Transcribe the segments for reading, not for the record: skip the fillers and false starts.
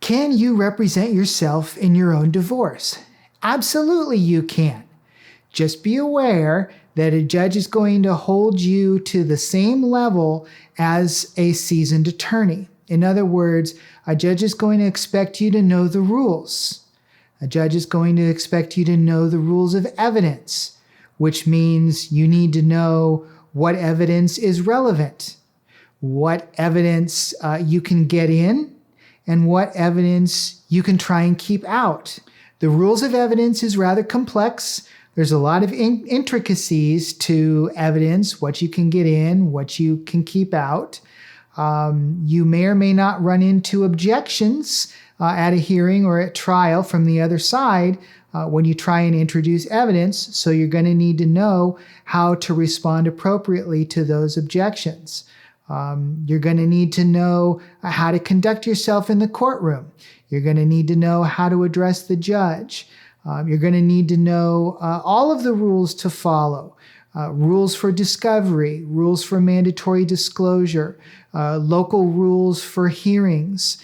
Can you represent yourself in your own divorce? Absolutely you can. Just be aware that a judge is going to hold you to the same level as a seasoned attorney. In other words, a judge is going to expect you to know the rules. A judge is going to expect you to know the rules of evidence, which means you need to know what evidence is relevant, what evidence you can get in, and what evidence you can try and keep out. The rules of evidence is rather complex. There's a lot of intricacies to evidence, what you can get in, what you can keep out. You may or may not run into objections at a hearing or at trial from the other side when you try and introduce evidence. So you're going to need to know how to respond appropriately to those objections. You're going to need to know how to conduct yourself in the courtroom. You're going to need to know how to address the judge. You're going to need to know all of the rules to follow. Rules for discovery, rules for mandatory disclosure, local rules for hearings.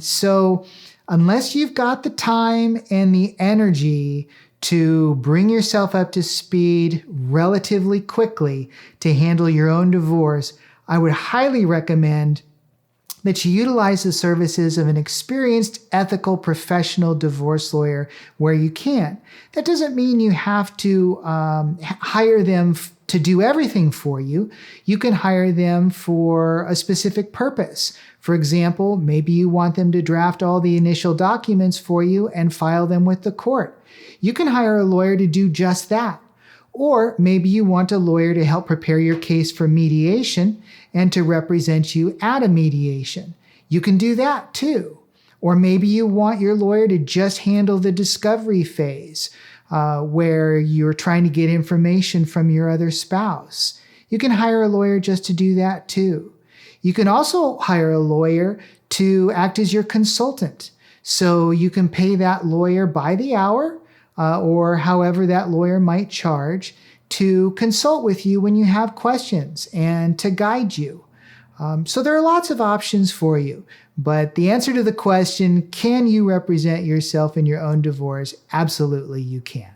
So unless you've got the time and the energy to bring yourself up to speed relatively quickly to handle your own divorce, I would highly recommend that you utilize the services of an experienced, ethical, professional divorce lawyer where you can. That doesn't mean you have to hire them to do everything for you. You can hire them for a specific purpose. For example, maybe you want them to draft all the initial documents for you and file them with the court. You can hire a lawyer to do just that. Or maybe you want a lawyer to help prepare your case for mediation and to represent you at a mediation. You can do that too. Or maybe you want your lawyer to just handle the discovery phase where you're trying to get information from your other spouse. You can hire a lawyer just to do that too. You can also hire a lawyer to act as your consultant. So you can pay that lawyer by the hour or however that lawyer might charge to consult with you when you have questions and to guide you. So there are lots of options for you. But the answer to the question, can you represent yourself in your own divorce? Absolutely, you can.